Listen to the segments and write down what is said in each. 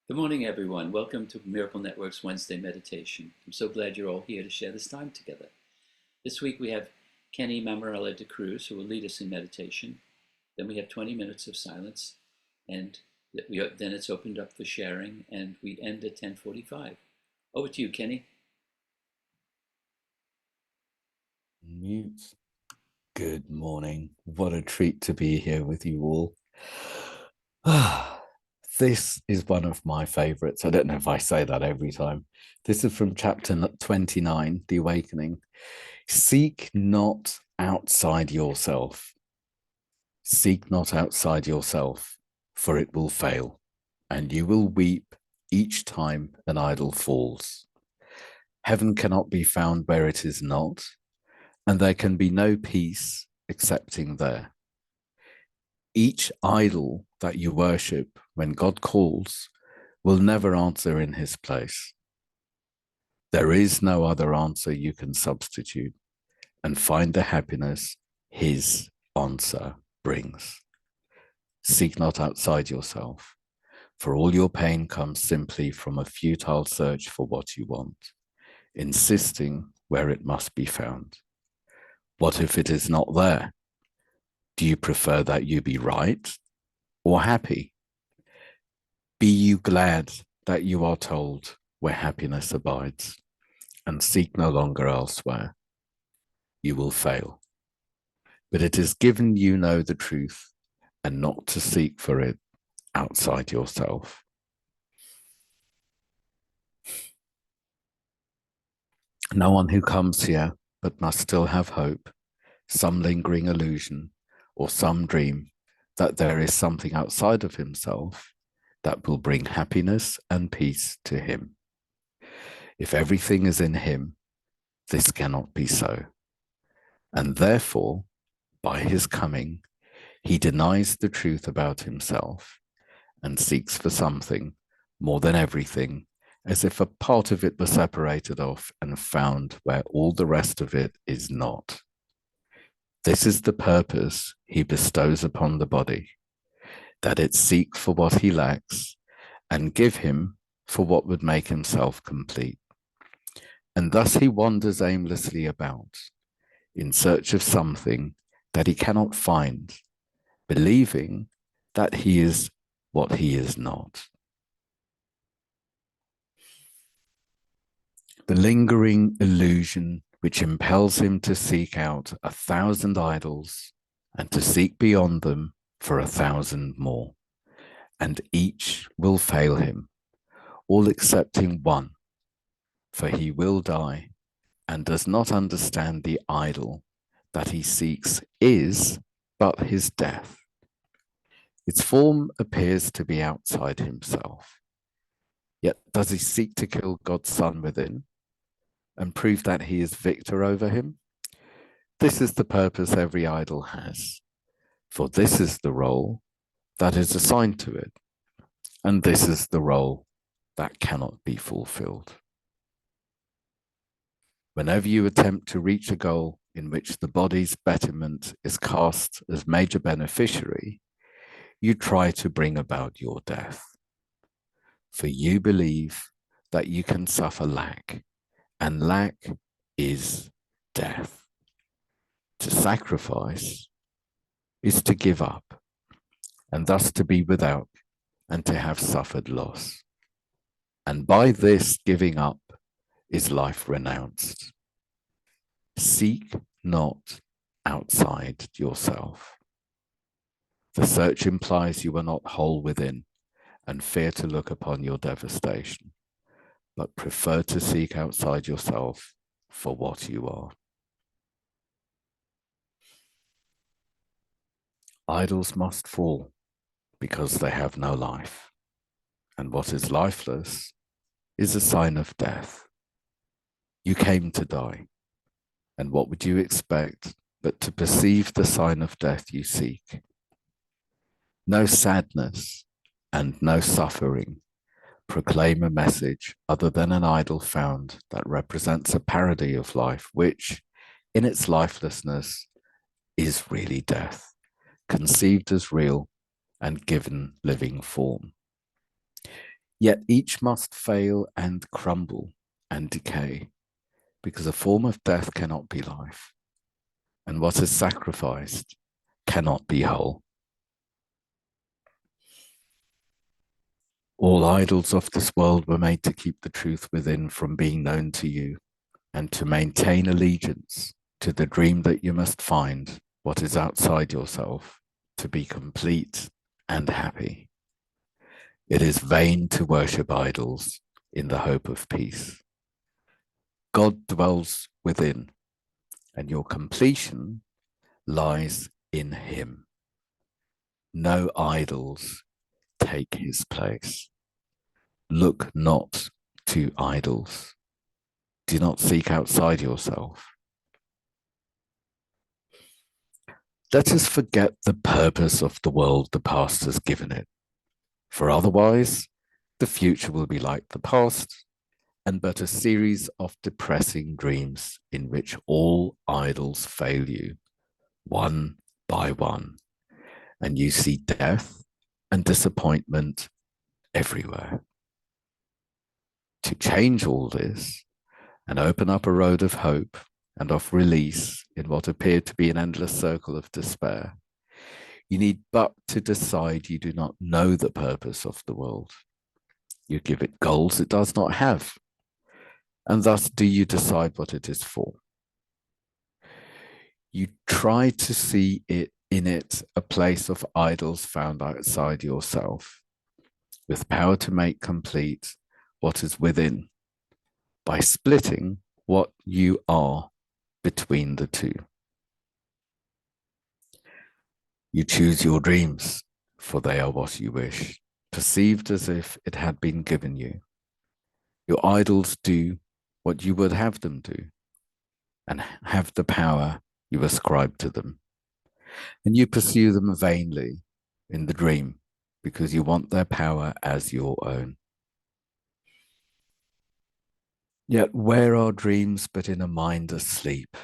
Good morning, everyone. Welcome to Miracle Network's Wednesday meditation. I'm so glad you're all here to share this time together. This week we have Kenny Mammerella-D'Cruz, who will lead us in meditation. Then we have 20 minutes of silence, and then it's opened up for sharing, and we end at 10:45. Over to you, Kenny. Mute. Good morning. What a treat to be here with you all. This is one of my favorites. I don't know if I say that every time. This is from chapter 29, The Awakening. Seek not outside yourself. Seek not outside yourself, for it will fail, and you will weep each time an idol falls. Heaven cannot be found where it is not, and there can be no peace excepting there. Each idol that you worship when God calls will never answer in his place. There is no other answer you can substitute and find the happiness his answer brings. Seek not outside yourself, for all your pain comes simply from a futile search for what you want, insisting where it must be found. What if it is not there? Do you prefer that you be right or happy? Be you glad that you are told where happiness abides, and seek no longer elsewhere. You will fail. But it is given you know the truth and not to seek for it outside yourself. No one who comes here but must still have hope, some lingering illusion, or some dream that there is something outside of himself that will bring happiness and peace to him. If everything is in him, this cannot be so. And therefore, by his coming, he denies the truth about himself and seeks for something more than everything, as if a part of it were separated off and found where all the rest of it is not. This is the purpose he bestows upon the body, that it seek for what he lacks and give him for what would make himself complete. And thus he wanders aimlessly about, in search of something that he cannot find, believing that he is what he is not. The lingering illusion which impels him to seek out 1,000 idols and to seek beyond them for 1,000 more, and each will fail him, all excepting one, for he will die and does not understand the idol that he seeks is but his death. Its form appears to be outside himself. Yet does he seek to kill God's Son within and prove that he is victor over him? This is the purpose every idol has, for this is the role that is assigned to it, and this is the role that cannot be fulfilled. Whenever you attempt to reach a goal in which the body's betterment is cast as major beneficiary, you try to bring about your death. For you believe that you can suffer lack, and lack is death. To sacrifice is to give up, and thus to be without and to have suffered loss. And by this giving up is life renounced. Seek not outside yourself. The search implies you are not whole within and fear to look upon your devastation, but prefer to seek outside yourself for what you are. Idols must fall because they have no life, and what is lifeless is a sign of death. You came to die, and what would you expect but to perceive the sign of death you seek? No sadness and no suffering proclaim a message other than an idol found that represents a parody of life, which, in its lifelessness, is really death, conceived as real and given living form. Yet each must fail and crumble and decay, because a form of death cannot be life, and what is sacrificed cannot be whole. All idols of this world were made to keep the truth within from being known to you, and to maintain allegiance to the dream that you must find what is outside yourself to be complete and happy. It is vain to worship idols in the hope of peace. God dwells within, and your completion lies in him. No idols take his place. Look not to idols. Do not seek outside yourself. Let us forget the purpose of the world the past has given it, for otherwise the future will be like the past, and but a series of depressing dreams in which all idols fail you, one by one, and you see death and disappointment everywhere. To change all this and open up a road of hope and of release in what appeared to be an endless circle of despair, you need but to decide you do not know the purpose of the world. You give it goals it does not have, and thus do you decide what it is for. You try to see it in it a place of idols found outside yourself, with power to make complete what is within, by splitting what you are between the two. You choose your dreams, for they are what you wish, perceived as if it had been given you. Your idols do what you would have them do, and have the power you ascribe to them. And you pursue them vainly in the dream, because you want their power as your own. Yet where are dreams but in a mind asleep?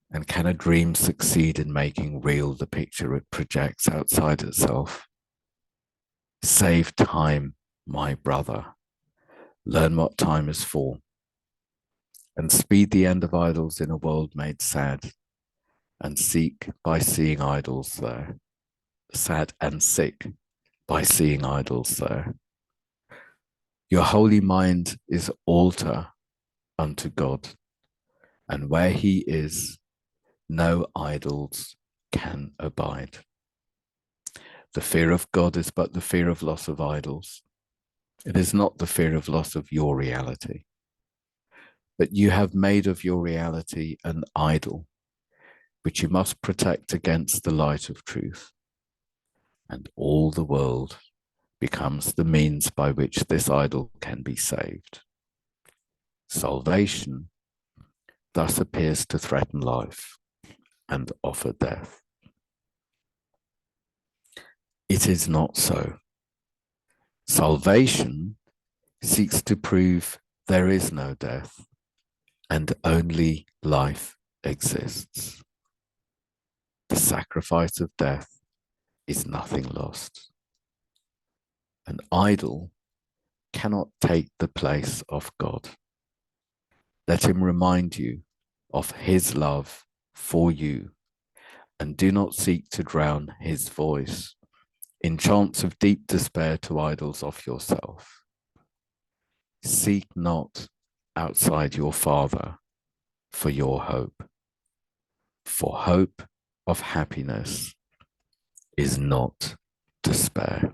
And can a dream succeed in making real the picture it projects outside itself? Save time, my brother. Learn what time is for, and speed the end of idols in a world made sad, and seek by seeing idols there. Sad and sick by seeing idols there. Your holy mind is altar unto God, and where he is, no idols can abide. The fear of God is but the fear of loss of idols. It is not the fear of loss of your reality. But you have made of your reality an idol, which you must protect against the light of truth. And all the world becomes the means by which this idol can be saved. Salvation thus appears to threaten life and offer death. It is not so. Salvation seeks to prove there is no death and only life exists. The sacrifice of death is nothing lost. An idol cannot take the place of God. Let him remind you of his love for you, and do not seek to drown his voice in chants of deep despair to idols of yourself. Seek not outside your Father for your hope, for hope of happiness is not despair.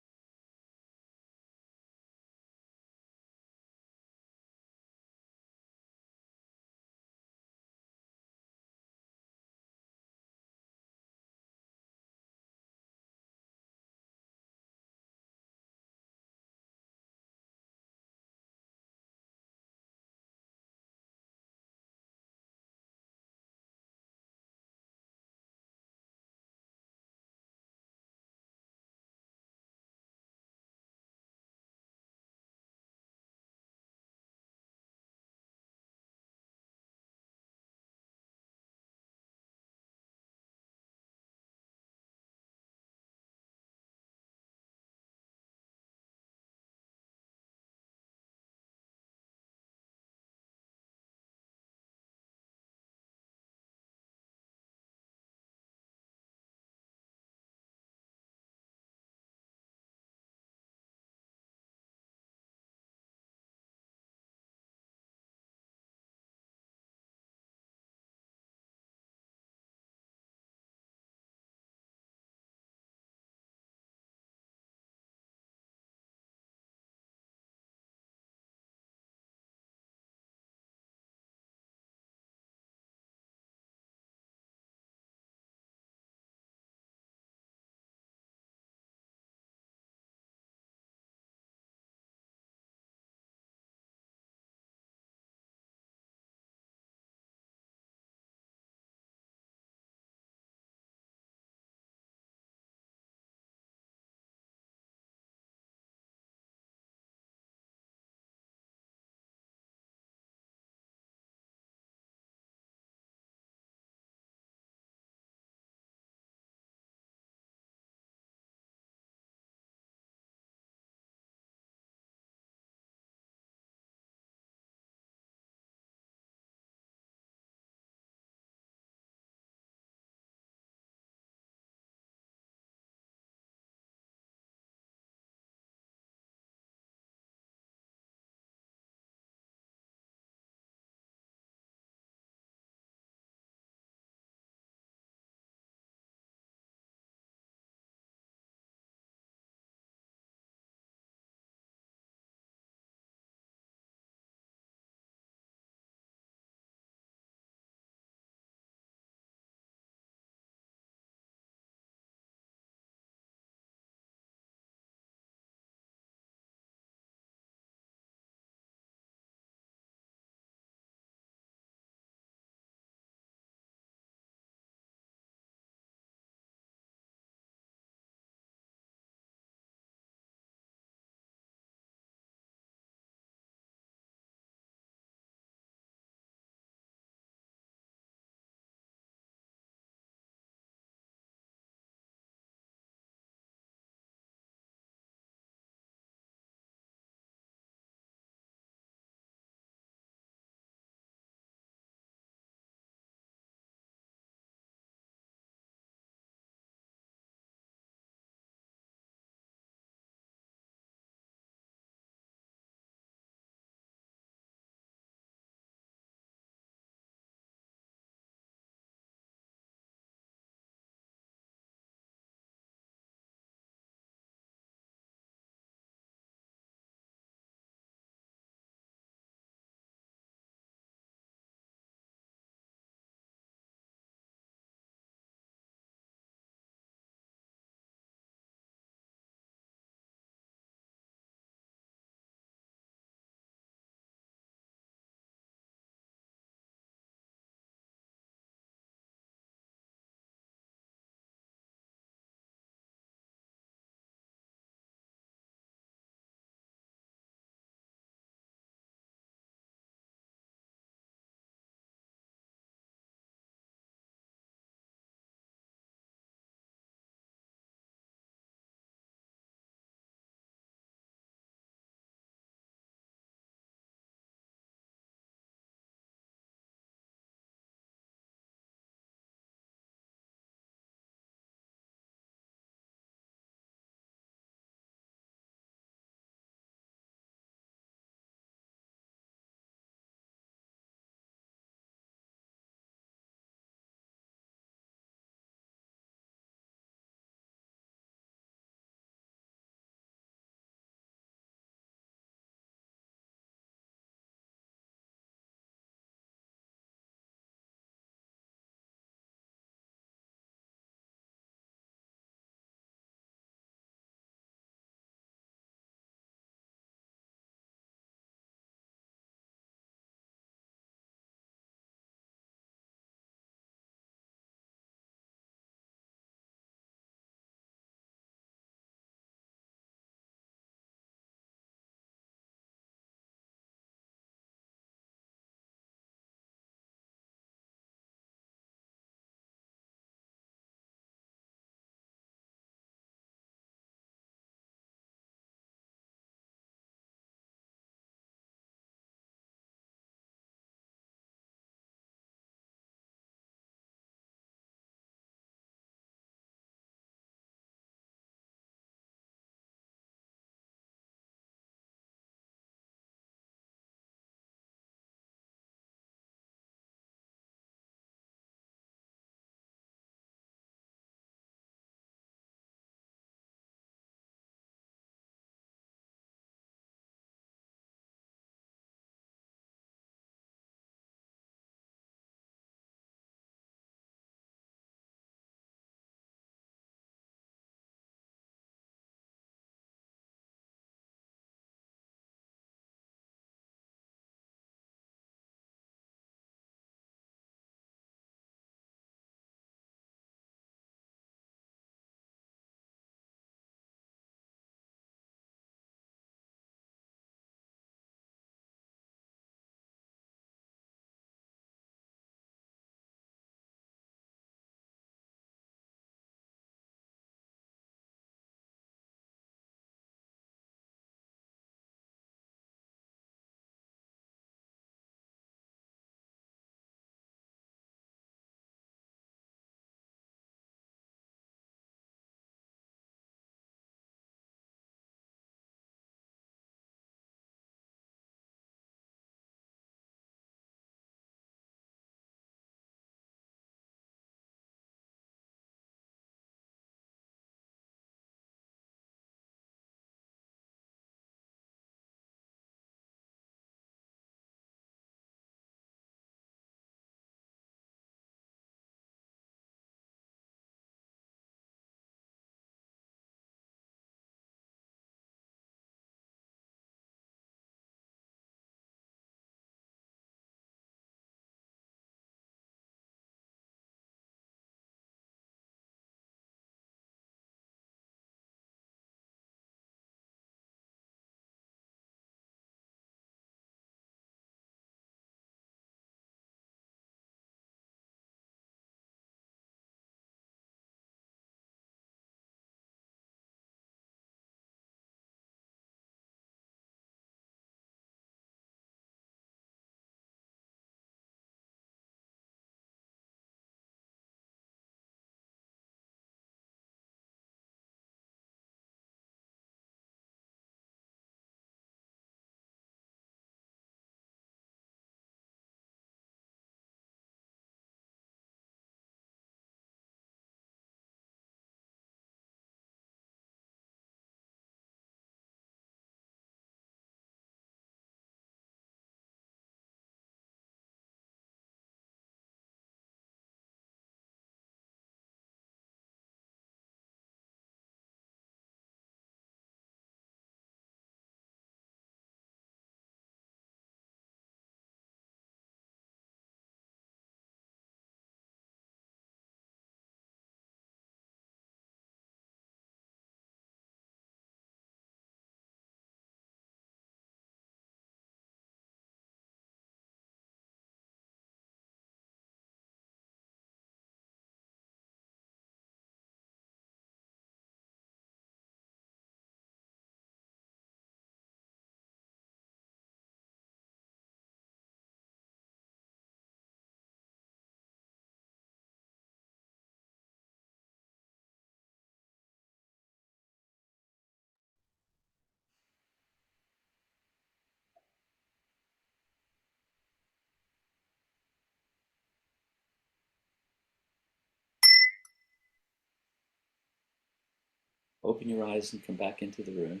Open your eyes and come back into the room.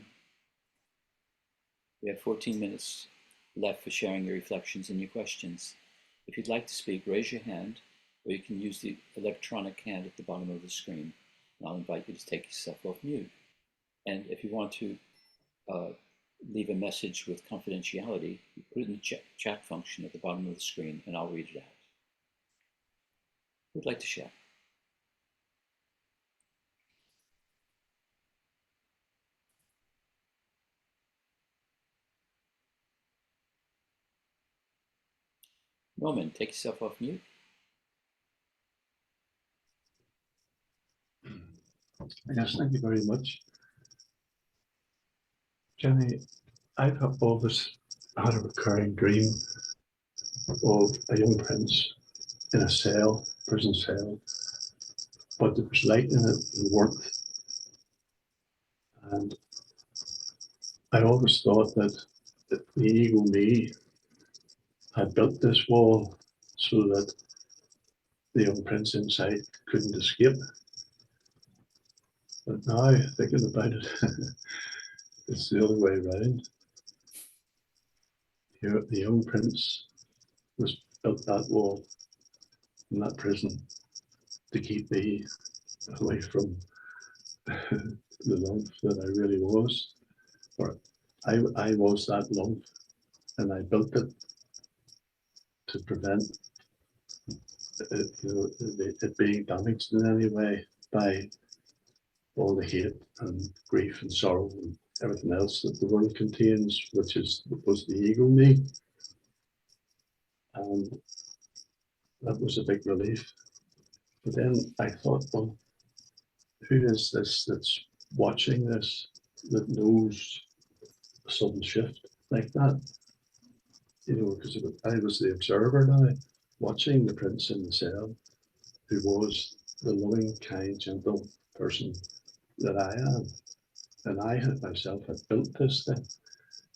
We have 14 minutes left for sharing your reflections and your questions. If you'd like to speak, raise your hand, or you can use the electronic hand at the bottom of the screen, and I'll invite you to take yourself off mute. And if you want to leave a message with confidentiality, you put it in the chat function at the bottom of the screen, and I'll read it out. Who'd like to share? Norman, take yourself off mute. Yes, thank you very much. Jenny, I've always had a recurring dream of a young prince in a cell, prison cell, but there was light in it and warmth. And I always thought that the ego me had built this wall so that the young prince inside couldn't escape. But now, thinking about it, it's the other way around. The young prince was built that wall in that prison to keep me away from the love that I really was. Or I was that love, and I built it to prevent it being damaged in any way by all the hate and grief and sorrow and everything else that the world contains, which was the ego me. And that was a big relief. But then I thought, well, who is this that's watching this, that knows a sudden shift like that? You know, because I was the observer now, watching the prince in the cell, who was the loving, kind, gentle person that I am. And I had myself had built this thing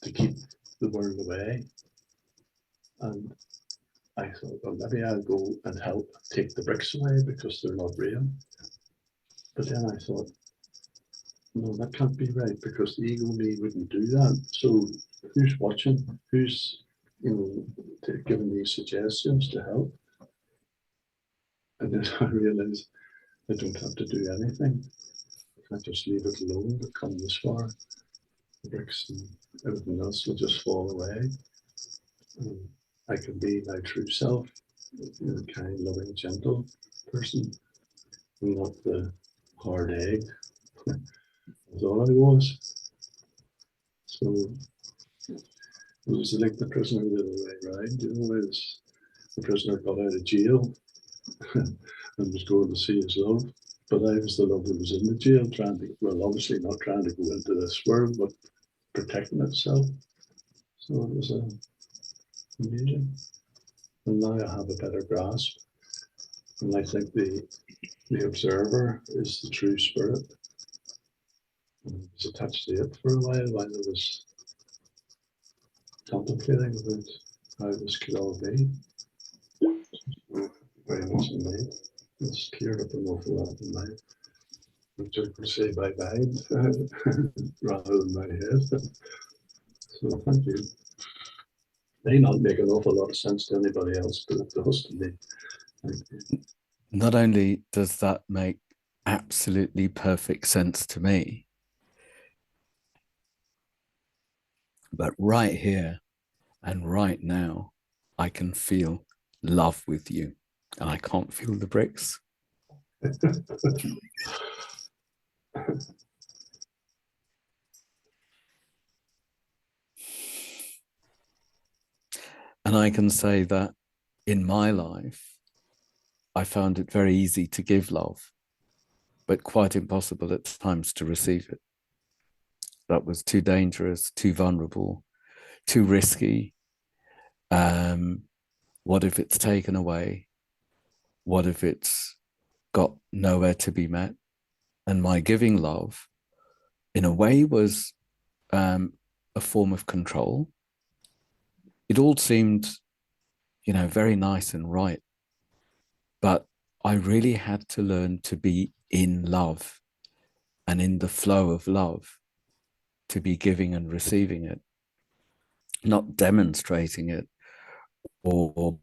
to keep the world away. And I thought, well, maybe I'll go and help take the bricks away because they're not real. But then I thought, no, that can't be right because the ego me wouldn't do that. So who's watching? Who's, giving these suggestions to help? And then I realized I don't have to do anything. I just leave it alone. I've come this far. The bricks and everything else will just fall away. I can be my true self, kind, loving, gentle person, not the hard egg. That's all I was. So it was like the prisoner the other way around. The prisoner got out of jail and was going to see his love. But I was the love that was in the jail, obviously not trying to go into this world, but protecting itself. So it was amazing. And now I have a better grasp. And I think the observer is the true spirit. And I was attached to it for a while I was contemplating about how this could all be. Very much in mind. It's cleared up an awful lot in mind. Which I could say my mind rather than my head. So thank you. May not make an awful lot of sense to anybody else, but it does to me. Thank you. Not only does that make absolutely perfect sense to me, but right here and right now, I can feel love with you, and I can't feel the bricks. And I can say that in my life, I found it very easy to give love, but quite impossible at times to receive it. That was too dangerous, too vulnerable, too risky. What if it's taken away? What if it's got nowhere to be met? And my giving love, in a way, was a form of control. It all seemed, very nice and right. But I really had to learn to be in love and in the flow of love to be giving and receiving it, not demonstrating it or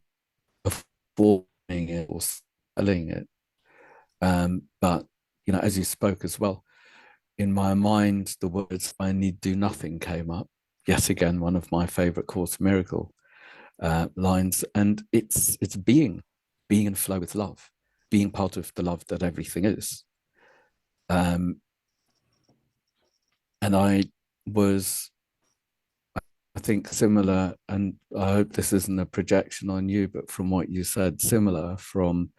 performing it or selling it. But, you know, as you spoke as well, in my mind, the words "I need do nothing" came up. Yet again, one of my favorite Course Miracle lines. And it's being in flow with love, being part of the love that everything is. And I was, I think, similar, and I hope this isn't a projection on you, but from what you said, similar from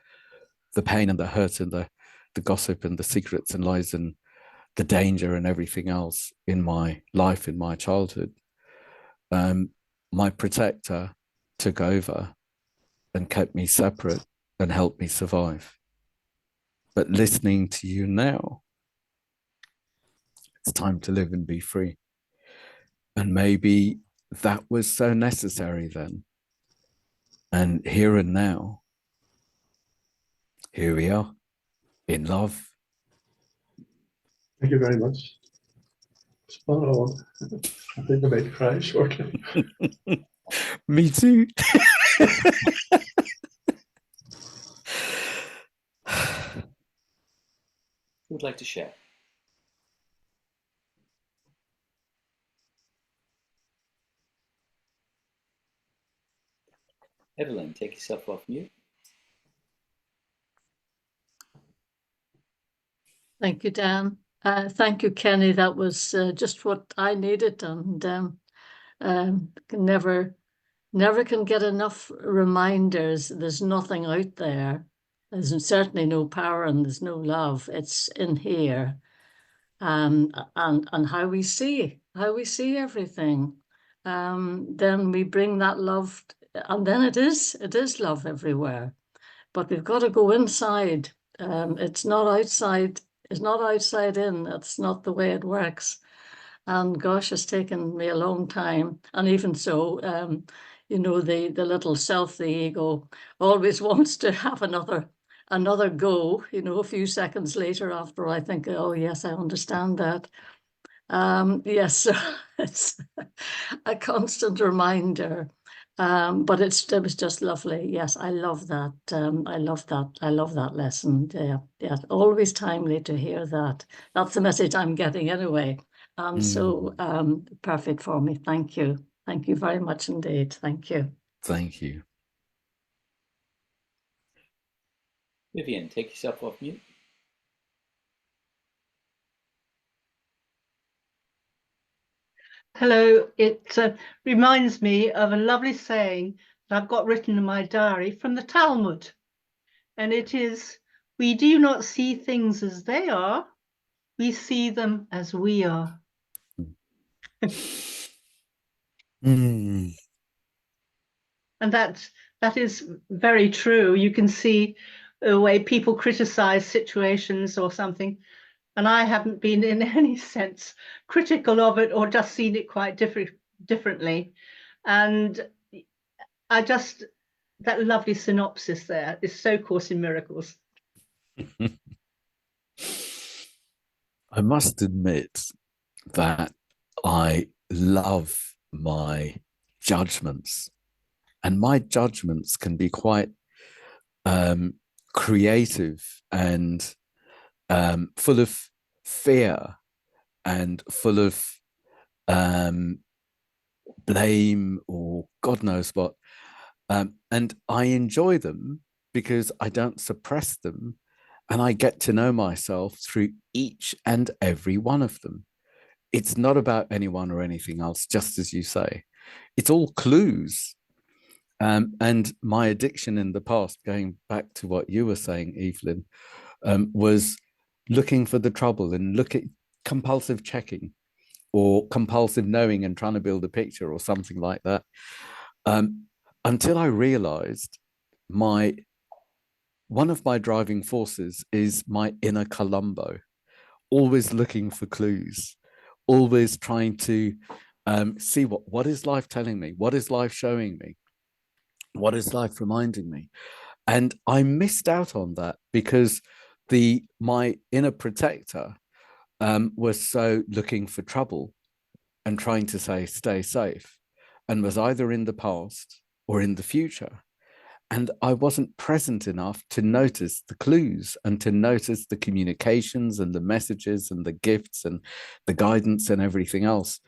the pain and the hurt and the gossip and the secrets and lies and the danger and everything else in my life, in my childhood. My protector took over and kept me separate and helped me survive. But listening to you now, it's time to live and be free. And maybe that was so necessary then. And here and now, here we are in love. Thank you very much. Spot on. I think I might cry shortly. Me too. Who would like to share? Evelyn, take yourself off mute. Thank you, Dan. Thank you, Kenny. That was just what I needed, and never can get enough reminders. There's nothing out there. There's certainly no power and there's no love. It's in here, and how we see everything. Then we bring that love, and then it is love everywhere. But we've got to go inside. It's not outside. It's not outside in. That's not the way it works. And gosh, it's taken me a long time. And even so, you know, the little self, the ego, always wants to have another go, you know, a few seconds later after I think, oh, yes, I understand that. Yes, so it's a constant reminder. But it was just lovely. Yes, I love that. I love that. I love that lesson. Yeah, always timely to hear that. That's the message I'm getting anyway. So perfect for me. Thank you. Thank you very much indeed. Thank you. Thank you. Vivian, take yourself off mute. Hello, it reminds me of a lovely saying that I've got written in my diary from the Talmud. And it is, we do not see things as they are, we see them as we are. Mm. And that is very true. You can see the way people criticize situations or something. And I haven't been in any sense critical of it or just seen it quite differently. And I just, that lovely synopsis there is so Course in Miracles. I must admit that I love my judgments, and my judgments can be quite creative and full of fear and full of blame or God knows what. And I enjoy them because I don't suppress them, and I get to know myself through each and every one of them. It's not about anyone or anything else, just as you say. It's all clues. And my addiction in the past, going back to what you were saying, Evelyn, was looking for the trouble and compulsive checking or compulsive knowing and trying to build a picture or something like that. Until I realized one of my driving forces is my inner Columbo, always looking for clues, always trying to see what is life telling me? What is life showing me? What is life reminding me? And I missed out on that because my inner protector was so looking for trouble and trying to say, stay safe, and was either in the past or in the future. And I wasn't present enough to notice the clues and to notice the communications and the messages and the gifts and the guidance and everything else.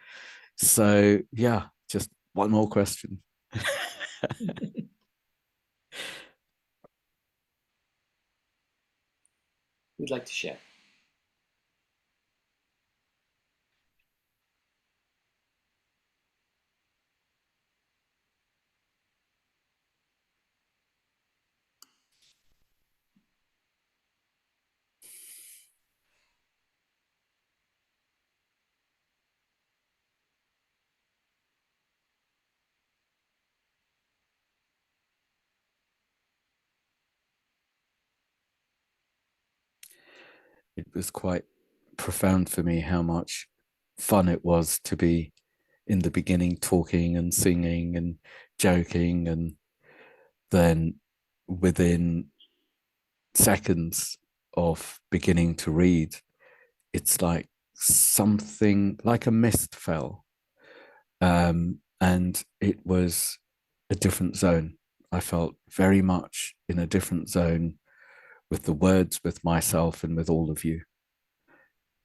So yeah, just one more question. Who'd like to share? It was quite profound for me how much fun it was to be in the beginning talking and singing and joking, and then within seconds of beginning to read, it's like something like a mist fell, and it was a different zone. I felt very much in a different zone with the words, with myself, and with all of you.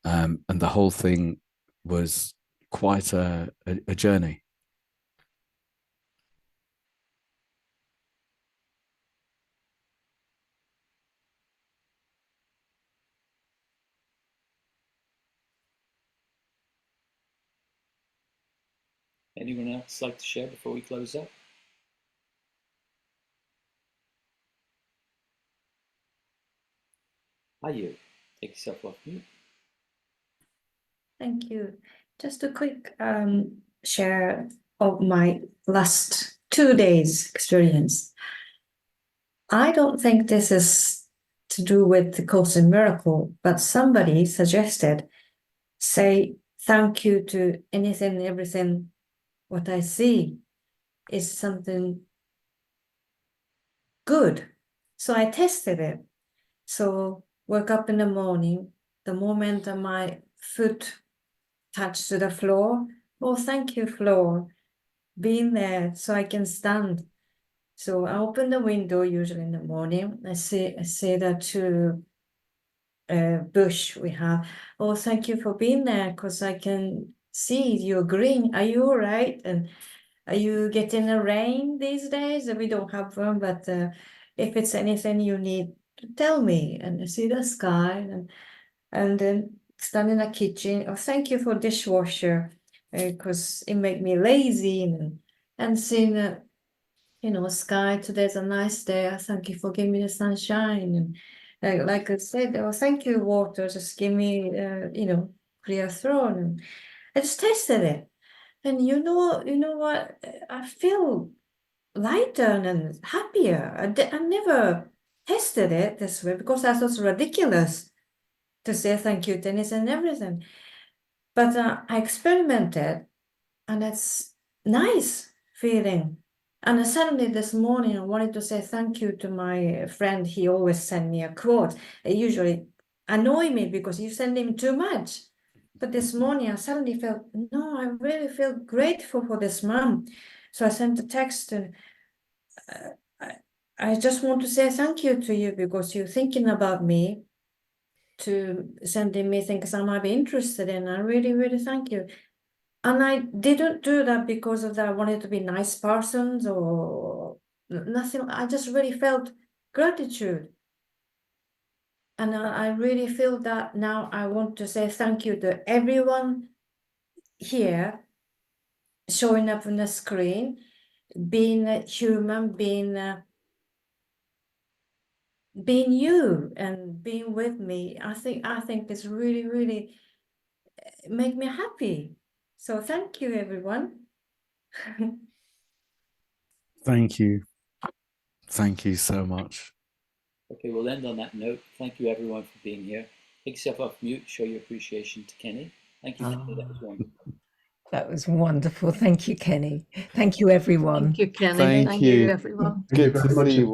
And the whole thing was quite a journey. Anyone else like to share before we close up? Hi, you. Take yourself off mute. Thank you. Just a quick share of my last 2 days experience. I don't think this is to do with the Course in Miracle, but somebody suggested, say thank you to anything and everything what I see is something good. So I tested it. So woke up in the morning, the moment that my foot touched to the floor, oh, thank you, floor, being there so I can stand. So I open the window usually in the morning. I say that to bush we have, oh, thank you for being there because I can see you're green. Are you all right? And are you getting the rain these days? We don't have one, but if it's anything you need, tell me. And I see the sky, and then stand in the kitchen. Oh, thank you for dishwasher, because it make me lazy, and seeing sky. Today's a nice day. Thank you for giving me the sunshine. And like I said, oh, thank you, water. Just give me, clear throat. And I just tasted it. And you know what? I feel lighter and happier. I never tested it this way because I thought it was ridiculous to say thank you, Dennis, and everything. But I experimented, and it's nice feeling. And suddenly this morning, I wanted to say thank you to my friend. He always send me a quote. It usually annoy me because you send him too much. But this morning, I suddenly felt, no, I really feel grateful for this mom. So I sent a text, and I just want to say thank you to you because you're thinking about me, to sending me things I might be interested in. I really, really thank you. And I didn't do that because of that I wanted to be nice persons or nothing. I just really felt gratitude. And I really feel that now I want to say thank you to everyone here showing up on the screen, being a human, being you and being with me. I think it's really, really make me happy. So thank you, everyone. Thank you. Thank you so much. Okay, we'll end on that note. Thank you, everyone, for being here. Take yourself off mute. Show your appreciation to Kenny. Thank you, Kenny. That was wonderful. That was wonderful. Thank you, Kenny. Thank you, everyone. Thank you, Kenny. Thank Thank you. you, everyone. Thank you Good to very much see you. indeed.